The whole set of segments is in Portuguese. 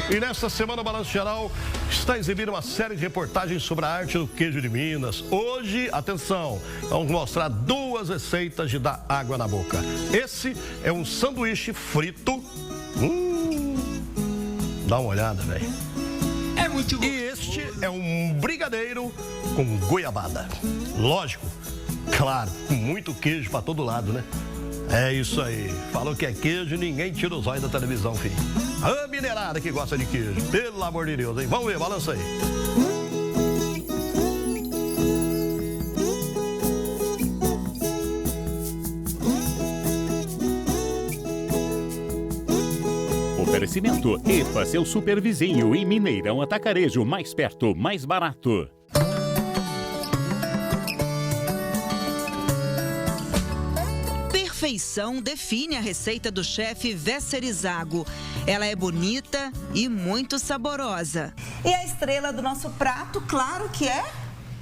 E nesta semana o Balanço Geral está exibindo uma série de reportagens sobre a arte do queijo de Minas. Hoje, atenção, vamos mostrar 2 receitas de dar água na boca. Esse é um sanduíche frito. Dá uma olhada, velho. É muito bom. E este é um brigadeiro com goiabada. Lógico, claro, com muito queijo para todo lado, né? É isso aí. Falou que é queijo, ninguém tira os olhos da televisão, filho. A minerada que gosta de queijo. Pelo amor de Deus, hein? Vamos ver, balança aí. Oferecimento EFA, seu super vizinho, e Mineirão Atacarejo, mais perto, mais barato. Perfeição define a receita do chefe Vesserizago. Ela é bonita e muito saborosa. E a estrela do nosso prato, claro que é...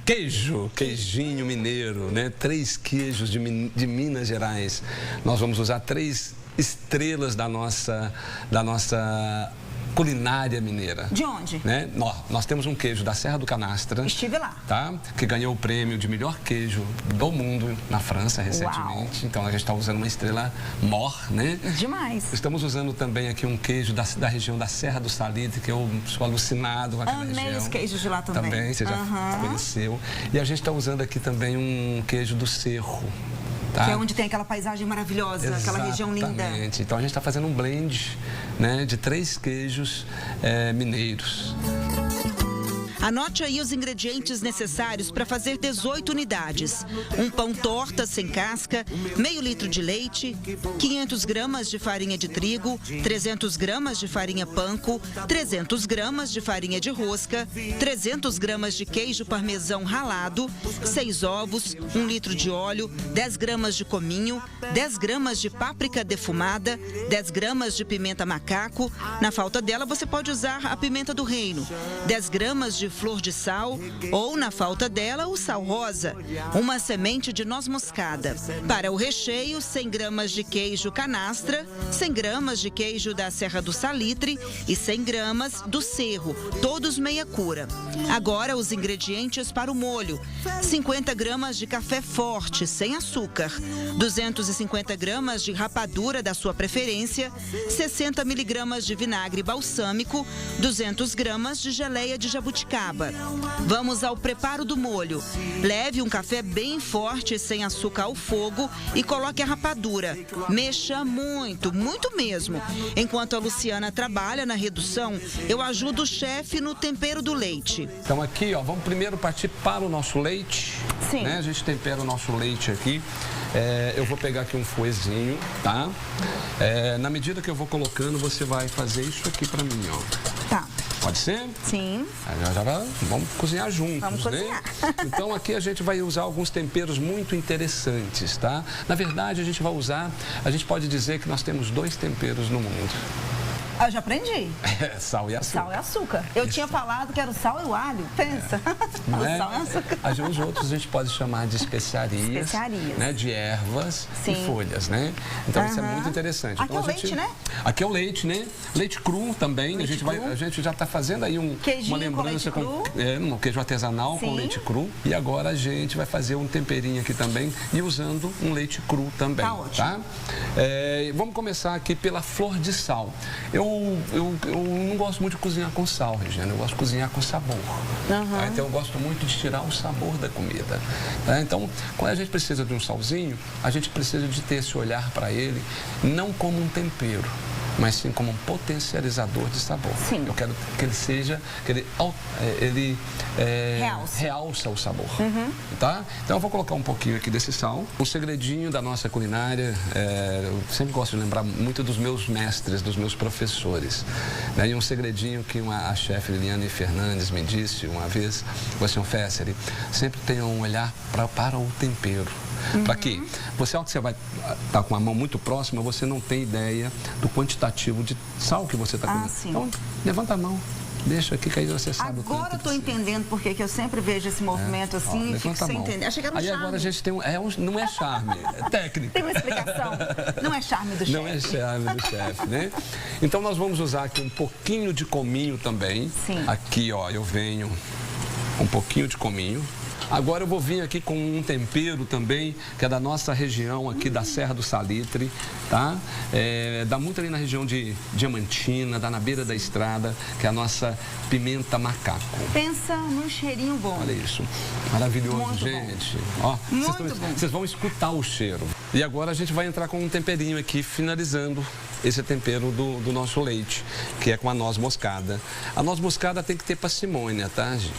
Queijo, queijinho mineiro, né? 3 queijos de Minas Gerais. Nós vamos usar 3 estrelas da nossa culinária mineira. De onde? Né? Nós temos um queijo da Serra do Canastra. Estive lá. Tá? Que ganhou o prêmio de melhor queijo do mundo na França recentemente. Uau. Então a gente está usando uma estrela Mor, né? Demais. Estamos usando também aqui um queijo da região da Serra do Salitre, que eu sou alucinado com aquela região. Amei os queijos de lá também. Também, você já conheceu. E a gente está usando aqui também um queijo do Cerro. Tá? Que é onde tem aquela paisagem maravilhosa, aquela região linda. Exatamente. Então a gente está fazendo um blend, né, de 3 queijos mineiros. Anote aí os ingredientes necessários para fazer 18 unidades. Um pão torta sem casca, meio litro de leite, 500 gramas de farinha de trigo, 300 gramas de farinha panko, 300 gramas de farinha de rosca, 300 gramas de queijo parmesão ralado, 6 ovos, 1 litro de óleo, 10 gramas de cominho, 10 gramas de páprica defumada, 10 gramas de pimenta macaco. Na falta dela, você pode usar a pimenta do reino, 10 gramas de flor de sal ou, na falta dela, o sal rosa, uma semente de noz moscada. Para o recheio, 100 gramas de queijo canastra, 100 gramas de queijo da Serra do Salitre e 100 gramas do Cerro, todos meia cura. Agora, os ingredientes para o molho: 50 gramas de café forte, sem açúcar, 250 gramas de rapadura da sua preferência, 60 miligramas de vinagre balsâmico, 200 gramas de geleia de jabuticaba. Vamos ao preparo do molho. Leve um café bem forte, sem açúcar, ao fogo e coloque a rapadura. Mexa muito, muito mesmo. Enquanto a Luciana trabalha na redução, eu ajudo o chefe no tempero do leite. Então aqui, ó, vamos primeiro partir para o nosso leite. Sim. Né? A gente tempera o nosso leite aqui. Eu vou pegar aqui um fouetzinho, tá? Na medida que eu vou colocando, você vai fazer isso aqui para mim, ó. Tá. Pode ser? Sim. Vamos cozinhar juntos, Vamos cozinhar. Então aqui a gente vai usar alguns temperos muito interessantes, tá? Na verdade, a gente pode dizer que nós temos 2 temperos no mundo. Eu já aprendi. Sal e açúcar. Sal e açúcar. Eu tinha falado que era o sal e o alho. Pensa. Não é? O sal e açúcar. Os outros a gente pode chamar de especiarias. Especiarias. Né? De ervas Sim. e folhas, né? Então isso é muito interessante. Aqui então, é o leite, né? Aqui é o leite, né? Leite cru também. A gente já está fazendo aí uma lembrança com um queijo artesanal. Sim. Com leite cru. E agora a gente vai fazer um temperinho aqui também e usando um leite cru também. Tá ótimo. Tá? Vamos começar aqui pela flor de sal. Eu não gosto muito de cozinhar com sal, Regina. Eu gosto de cozinhar com sabor. Tá? Então eu gosto muito de tirar o sabor da comida. Tá? Então, quando a gente precisa de um salzinho, a gente precisa de ter esse olhar para ele, não como um tempero, mas sim como um potencializador de sabor. Sim. Eu quero que ele seja, que ele realça o sabor. Tá? Então eu vou colocar um pouquinho aqui desse sal. O segredinho da nossa culinária, eu sempre gosto de lembrar muito dos meus mestres, dos meus professores. Né? E um segredinho que a chefe Liliane Fernandes me disse uma vez: "Você, Fesseri, sempre tenha um olhar para o tempero." Para quê? Você, ao que você vai estar com a mão muito próxima, você não tem ideia do quantitativo de sal que você está comendo. Sim. Então, levanta a mão. Deixa aqui que aí você sabe. Agora eu tô entendendo por que eu sempre vejo esse movimento assim, fico sem entender. Achei que era um aí charme. Agora a gente tem não é charme, é técnica. Tem uma explicação. Não é charme do chefe. Não é charme do chefe, né? Então nós vamos usar aqui um pouquinho de cominho também. Sim. Aqui, ó, eu venho um pouquinho de cominho. Agora eu vou vir aqui com um tempero também, que é da nossa região aqui da Serra do Salitre, tá? Dá muito ali na região de Diamantina, dá na beira da estrada, que é a nossa pimenta macaco. Pensa num cheirinho bom. Olha isso, maravilhoso, muito gente. Bom. Ó, muito bom. Vocês vão escutar o cheiro. E agora a gente vai entrar com um temperinho aqui, finalizando esse tempero do nosso leite, que é com a noz moscada. A noz moscada tem que ter parcimônia, tá, gente?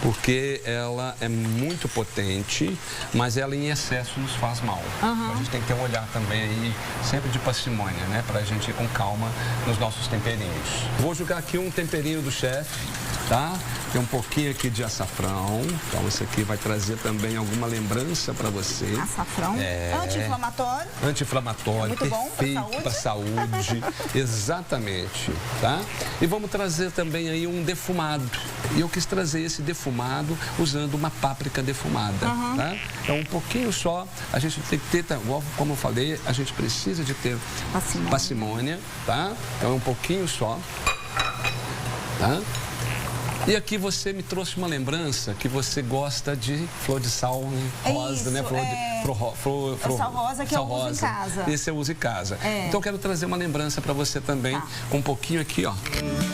Porque ela é muito potente, mas ela em excesso nos faz mal. Então a gente tem que ter um olhar também aí, sempre de parcimônia, né? Pra gente ir com calma nos nossos temperinhos. Vou jogar aqui um temperinho do chefe, tá? Tem um pouquinho aqui de açafrão. Então esse aqui vai trazer também alguma lembrança para você. Açafrão? Anti-inflamatório? Anti-inflamatório, muito bom para saúde. Exatamente, tá? E vamos trazer também aí um defumado. E eu quis trazer esse defumado usando uma páprica defumada, tá? Então um pouquinho só, a gente tem que ter, como eu falei, a gente precisa de ter parcimônia, tá? Então é um pouquinho só, tá? E aqui você me trouxe uma lembrança que você gosta de flor de sal rosa, isso, né? Sal rosa que eu uso em casa. Esse eu uso em casa. Então eu quero trazer uma lembrança para você também, com um pouquinho aqui, ó.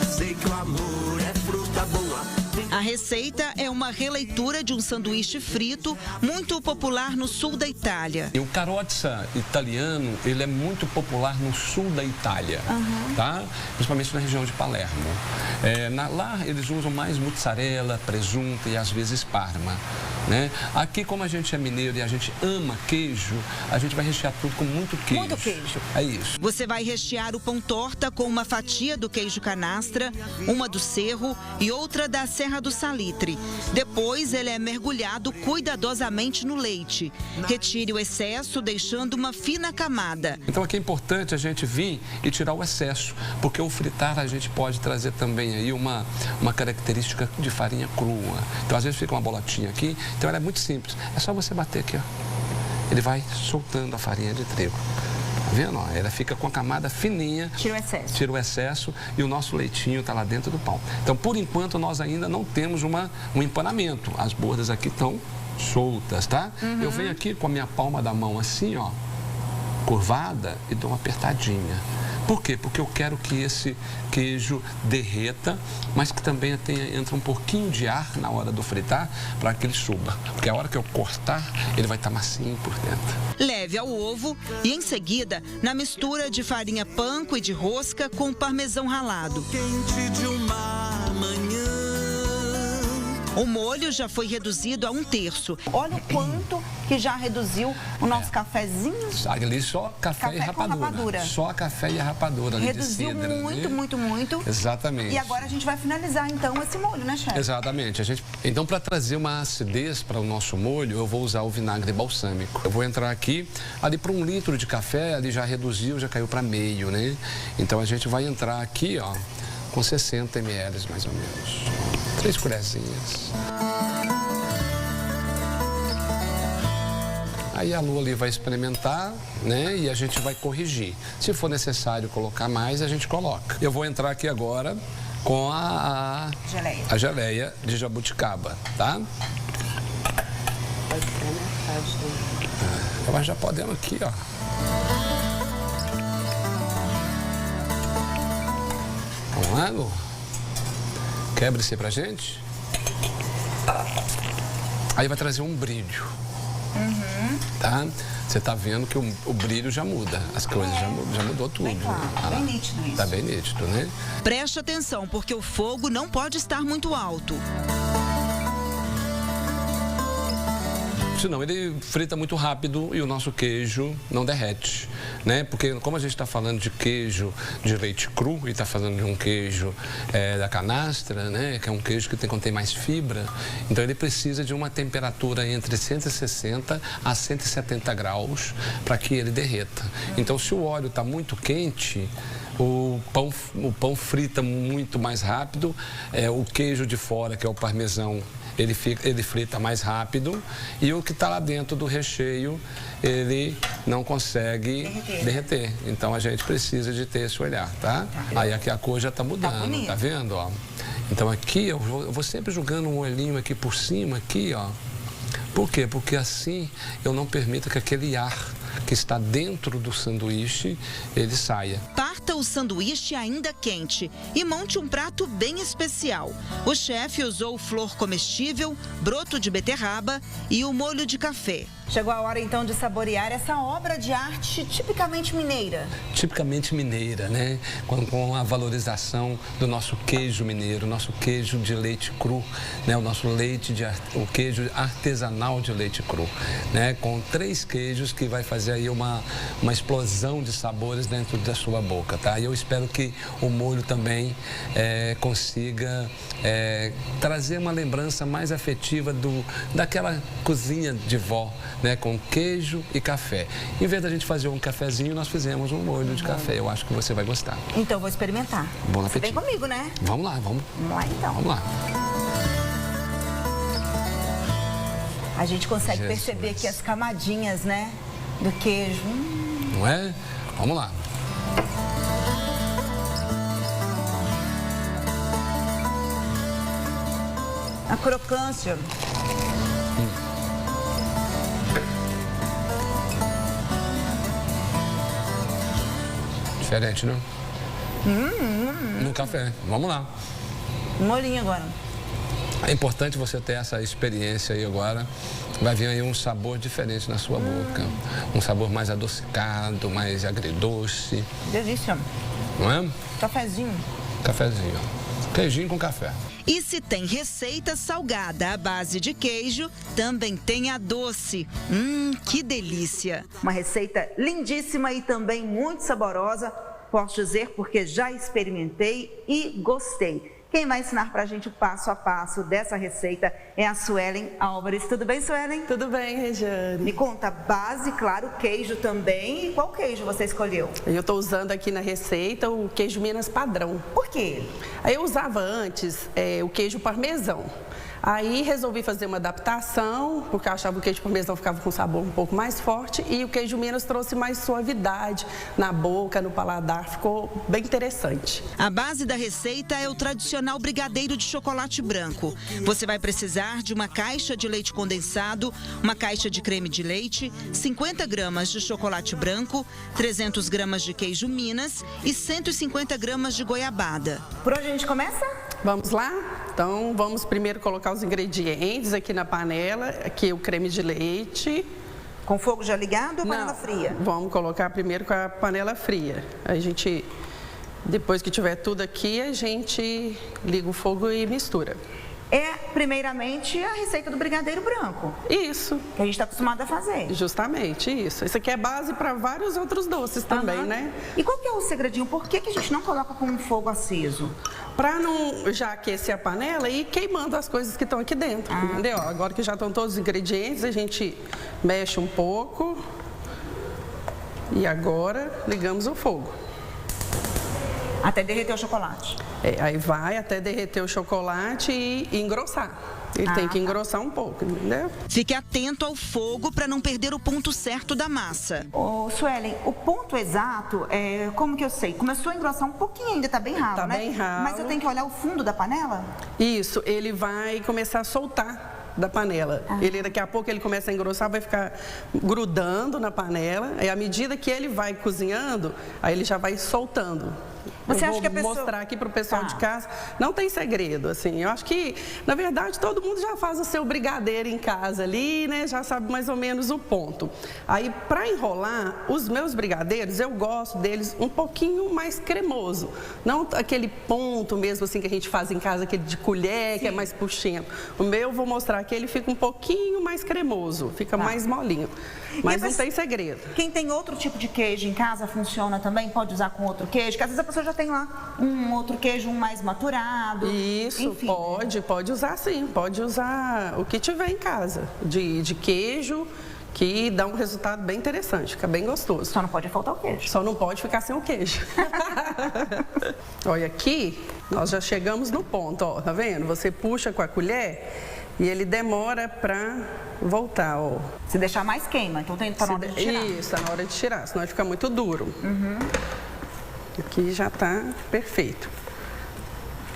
Sei que o amor é fruta boa. A receita é uma releitura de um sanduíche frito muito popular no sul da Itália. E o carrozza italiano, ele é muito popular no sul da Itália, tá? Principalmente na região de Palermo. Lá eles usam mais mussarela, presunto e às vezes parma, né? Aqui, como a gente é mineiro e a gente ama queijo, a gente vai rechear tudo com muito queijo. Muito queijo. É isso. Você vai rechear o pão torta com uma fatia do queijo canastra, uma do Cerro e outra da Serra do Salitre. Depois ele é mergulhado cuidadosamente no leite. Retire o excesso, deixando uma fina camada. Então aqui é importante a gente vir e tirar o excesso, porque o fritar a gente pode trazer também aí uma característica de farinha crua. Então às vezes fica uma bolotinha aqui, então ela é muito simples. É só você bater aqui, ó. Ele vai soltando a farinha de trigo. Tá vendo? Ó, ela fica com a camada fininha. Tira o excesso. Tira o excesso e o nosso leitinho está lá dentro do pão. Então, por enquanto, nós ainda não temos um empanamento. As bordas aqui estão soltas, tá? Eu venho aqui com a minha palma da mão assim, ó, curvada e dou uma apertadinha. Por quê? Porque eu quero que esse queijo derreta, mas que também entra um pouquinho de ar na hora do fritar para que ele suba. Porque a hora que eu cortar, ele vai estar macio por dentro. Leve ao ovo e, em seguida, na mistura de farinha panko e de rosca com parmesão ralado. Quente de uma manhã. O molho já foi reduzido a 1/3. Olha o quanto que já reduziu o nosso cafezinho. Ali só café e rapadura. Só café e rapadura. Ali reduziu de cidra, muito, né? muito. Exatamente. E agora a gente vai finalizar, então, esse molho, né, chefe? Exatamente. Então, para trazer uma acidez para o nosso molho, eu vou usar o vinagre balsâmico. Eu vou entrar aqui, ali para 1 litro de café, ali já reduziu, já caiu para meio, né? Então, a gente vai entrar aqui, ó, com 60 ml, mais ou menos. 3 colherzinhas. Aí a Lu ali vai experimentar, né? E a gente vai corrigir. Se for necessário colocar mais, a gente coloca. Eu vou entrar aqui agora com a geleia de jabuticaba, tá? Nós já podemos aqui, ó. Vamos lá, Lu? Quebra esse pra gente. Aí vai trazer um brilho. Tá? Você tá vendo que o brilho já muda. As coisas já mudou tudo. Bem claro, né? bem nítido isso. Tá bem nítido, né? Preste atenção, porque o fogo não pode estar muito alto. Senão ele frita muito rápido e o nosso queijo não derrete, né? Porque como a gente está falando de queijo de leite cru e está falando de um queijo da canastra, né? Que é um queijo que contém mais fibra, então ele precisa de uma temperatura entre 160 a 170 graus para que ele derreta. Então se o óleo está muito quente, O pão frita muito mais rápido, o queijo de fora, que é o parmesão, ele frita mais rápido, e o que está lá dentro do recheio, ele não consegue derreter. Então, a gente precisa de ter esse olhar, tá? Aí aqui a cor já está mudando, tá vendo, ó? Então, aqui eu vou sempre jogando um olhinho aqui por cima, aqui, ó. Por quê? Porque assim eu não permito que aquele ar que está dentro do sanduíche, ele saia. Parta o sanduíche ainda quente e monte um prato bem especial. O chefe usou flor comestível, broto de beterraba e o molho de café. Chegou a hora, então, de saborear essa obra de arte tipicamente mineira. Tipicamente mineira, né? Com a valorização do nosso queijo mineiro, nosso queijo de leite cru, né? O queijo artesanal de leite cru, né? Com 3 queijos que vai fazer aí uma explosão de sabores dentro da sua boca, tá? E eu espero que o molho também consiga trazer uma lembrança mais afetiva daquela cozinha de vó, né, com queijo e café. Em vez da gente fazer um cafezinho, nós fizemos um molho de café. Eu acho que você vai gostar. Então, vou experimentar. Bom Você apetite. vem comigo, né? Vamos lá, vamos. Vamos lá, então. Vamos lá. A gente consegue perceber aqui as camadinhas, né, do queijo. Não é? Vamos lá. A crocância. Diferente, né? No café. Vamos lá. Molinho agora. É importante você ter essa experiência aí agora. Vai vir aí um sabor diferente na sua boca. Um sabor mais adocicado, mais agridoce. Delícia. Não é? Cafezinho. Cafezinho. Queijinho com café. E se tem receita salgada à base de queijo, também tem a doce. Que delícia! Uma receita lindíssima e também muito saborosa. Posso dizer porque já experimentei e gostei. Quem vai ensinar pra gente o passo a passo dessa receita é a Suelen Álvares. Tudo bem, Suelen? Tudo bem, Regiane. Me conta, base, claro, queijo também. E qual queijo você escolheu? Eu estou usando aqui na receita o queijo Minas padrão. Por quê? Eu usava antes o queijo parmesão. Aí resolvi fazer uma adaptação, porque eu achava que o queijo parmesão ficava com um sabor um pouco mais forte e o queijo Minas trouxe mais suavidade na boca, no paladar, ficou bem interessante. A base da receita é o tradicional brigadeiro de chocolate branco. Você vai precisar de uma caixa de leite condensado, uma caixa de creme de leite, 50 gramas de chocolate branco, 300 gramas de queijo Minas e 150 gramas de goiabada. Por onde a gente começa? Vamos lá? Então, vamos primeiro colocar os ingredientes aqui na panela. Aqui o creme de leite. Com fogo já ligado ou panela fria? Vamos colocar primeiro com a panela fria. A gente, depois que tiver tudo aqui, a gente liga o fogo e mistura. É, primeiramente, a receita do brigadeiro branco. Isso. Que a gente está acostumado a fazer. Justamente, isso. Isso aqui é base para vários outros doces também, né? E qual que é o segredinho? Por que a gente não coloca com o fogo aceso? Para não já aquecer a panela e ir queimando as coisas que estão aqui dentro, entendeu? Agora que já estão todos os ingredientes, a gente mexe um pouco. E agora ligamos o fogo. Até derreter o chocolate. Aí vai até derreter o chocolate e engrossar. Ele tem que engrossar um pouco, entendeu? Fique atento ao fogo para não perder o ponto certo da massa. Ô, Suelen, o ponto exato, como que eu sei? Começou a engrossar um pouquinho ainda, tá bem ralo, né? Tá bem ralo. Mas eu tenho que olhar o fundo da panela? Isso, ele vai começar a soltar da panela. Ele, daqui a pouco ele começa a engrossar, vai ficar grudando na panela. E à medida que ele vai cozinhando, aí ele já vai soltando. Você eu acha que a pessoa... mostrar aqui para o pessoal de casa. Não tem segredo, assim. Eu acho que, na verdade, todo mundo já faz o seu brigadeiro em casa ali, né? Já sabe mais ou menos o ponto. Aí, para enrolar, os meus brigadeiros, eu gosto deles um pouquinho mais cremoso. Não aquele ponto mesmo, assim, que a gente faz em casa, aquele de colher, que é mais puxento. O meu, eu vou mostrar que ele fica um pouquinho mais cremoso, fica mais molinho. Mas não tem segredo. Quem tem outro tipo de queijo em casa, funciona também? Pode usar com outro queijo? Porque às vezes a pessoa já tem lá um outro queijo mais maturado. Isso, enfim. pode usar sim. Pode usar o que tiver em casa de queijo, que dá um resultado bem interessante, fica bem gostoso. Só não pode faltar o queijo. Só não pode ficar sem o queijo. Olha, aqui nós já chegamos no ponto, ó, tá vendo? Você puxa com a colher e ele demora para voltar, ó. Se deixar mais queima, então tá na hora de tirar. Isso, tá na hora de tirar, senão fica muito duro. Aqui já tá perfeito.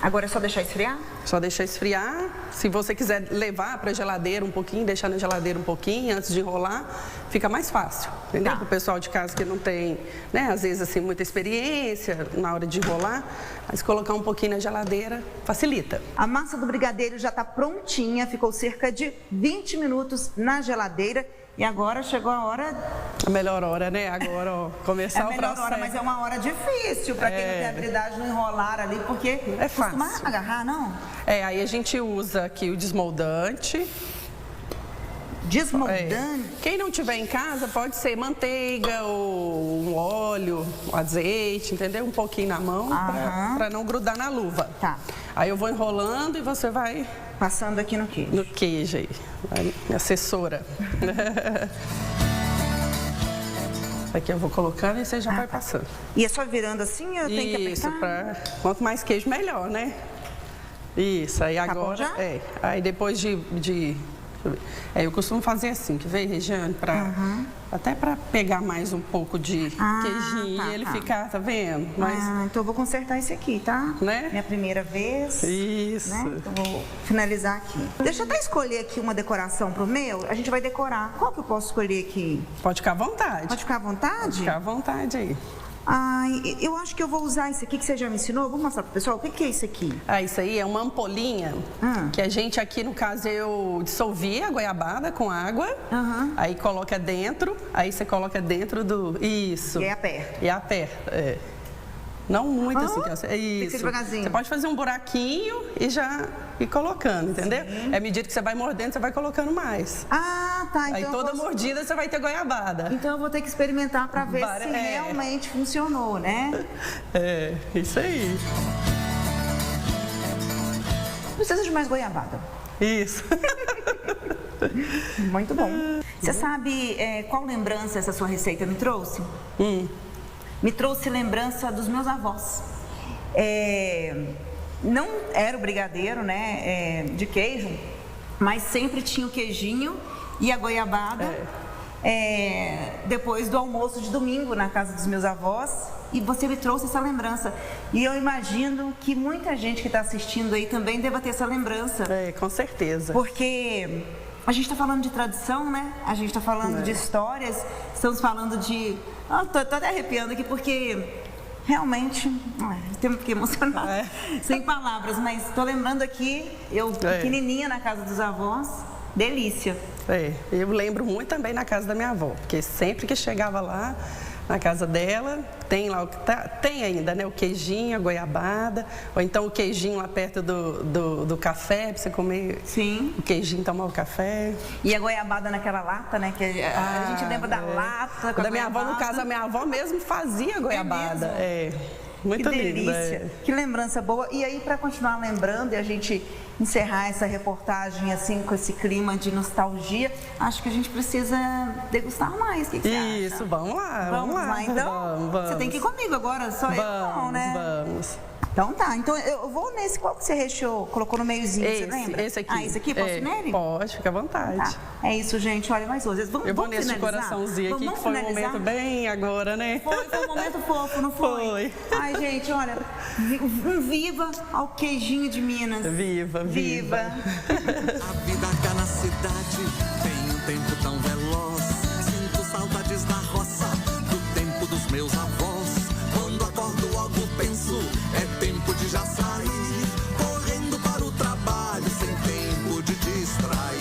Agora é só deixar esfriar? Só deixar esfriar. Se você quiser levar para a geladeira um pouquinho, deixar na geladeira um pouquinho antes de enrolar, fica mais fácil, entendeu? Tá. Para o pessoal de casa que não tem, né, às vezes assim, muita experiência na hora de enrolar, mas colocar um pouquinho na geladeira facilita. A massa do brigadeiro já está prontinha, ficou cerca de 20 minutos na geladeira. E agora chegou a hora... A melhor hora, né? Agora, ó, começar o processo. É a melhor hora, mas é uma hora difícil para quem não tem habilidade no enrolar ali, porque é fácil. Costuma agarrar, não? Aí a gente usa aqui o desmoldante. Desmoldante? Quem não tiver em casa, pode ser manteiga ou um óleo, um azeite, entendeu? Um pouquinho na mão, para não grudar na luva. Tá. Aí eu vou enrolando e você vai... Passando aqui no queijo. No queijo aí. Minha assessora. Aqui eu vou colocando e você já vai passando. E é só virando assim, eu tenho que apertar? Isso, quanto mais queijo, melhor, né? Isso, aí agora... Já? Aí depois eu costumo fazer assim, que vem, Regiane, até para pegar mais um pouco de queijinho e ele ficar, tá vendo? Mas, então eu vou consertar esse aqui, tá? Né? Minha primeira vez. Isso. Né? Então vou finalizar aqui. Deixa eu até escolher aqui uma decoração pro meu. A gente vai decorar. Qual que eu posso escolher aqui? Pode ficar à vontade. Pode ficar à vontade? Pode ficar à vontade aí. Eu acho que eu vou usar esse aqui que você já me ensinou. Vou mostrar pro pessoal. O que é isso aqui? Isso aí é uma ampolinha que a gente aqui, no caso, eu dissolvi a goiabada com água, aí coloca dentro, aí você coloca dentro do... Isso. E aí aperta. E aperta, Não muito assim. É isso. Você pode fazer um buraquinho e já ir colocando, entendeu? À medida que você vai mordendo, você vai colocando mais. Tá. Então aí toda mordida você vai ter goiabada. Então eu vou ter que experimentar para ver se realmente funcionou, né? Isso aí. Precisa de mais goiabada. Isso. Muito bom. Você sabe qual lembrança essa sua receita me trouxe? Me trouxe lembrança dos meus avós. Não era o brigadeiro, né, de queijo, mas sempre tinha o queijinho e a goiabada depois do almoço de domingo na casa dos meus avós. E você me trouxe essa lembrança. E eu imagino que muita gente que está assistindo aí também deva ter essa lembrança. Com certeza. Porque a gente está falando de tradição, né? A gente está falando de histórias, estamos falando de... Tô até arrepiando aqui porque realmente temos que emocionar, sem palavras, mas estou lembrando aqui, eu pequenininha na casa dos avós, delícia. Eu lembro muito também na casa da minha avó, porque sempre que chegava lá, na casa dela, tem ainda, né, o queijinho, a goiabada, ou então o queijinho lá perto do café, para você comer. Sim. O queijinho, tomar o café. E a goiabada naquela lata, né, que a gente lembra da lata. Da minha avó, no caso, a minha avó mesmo fazia goiabada. Muito que lindo. Delícia. Que lembrança boa. E aí, para continuar lembrando e a gente encerrar essa reportagem assim com esse clima de nostalgia, acho que a gente precisa degustar mais. O que você acha? Isso, vamos lá. Vamos lá, então. Vamos. Você tem que ir comigo agora, só eu não, né? Vamos. Então tá, então eu vou nesse, qual que você recheou, colocou no meiozinho, você lembra? Esse aqui. Esse aqui, posso ir nele? Pode, fica à vontade. Tá. É isso, gente, olha, mais hoje. Eu vou nesse coraçãozinho aqui, que foi um momento bem agora, né? Foi um momento fofo, não foi? Ai, gente, olha, viva ao queijinho de Minas. Viva. A vida cá na cidade tem um tempo tão veloz. Sinto saudades da roça, do tempo dos meus avós. Quando acordo logo penso, é tempo de já sair, correndo para o trabalho, sem tempo de distrair.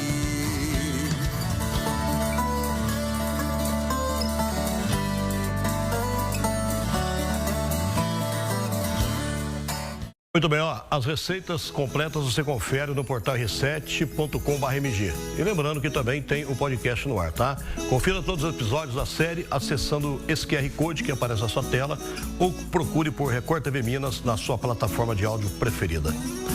Muito bem, as receitas completas você confere no portal r7.com.br/mg. E lembrando que também tem o podcast no ar, tá? Confira todos os episódios da série acessando esse QR Code que aparece na sua tela ou procure por Record TV Minas na sua plataforma de áudio preferida.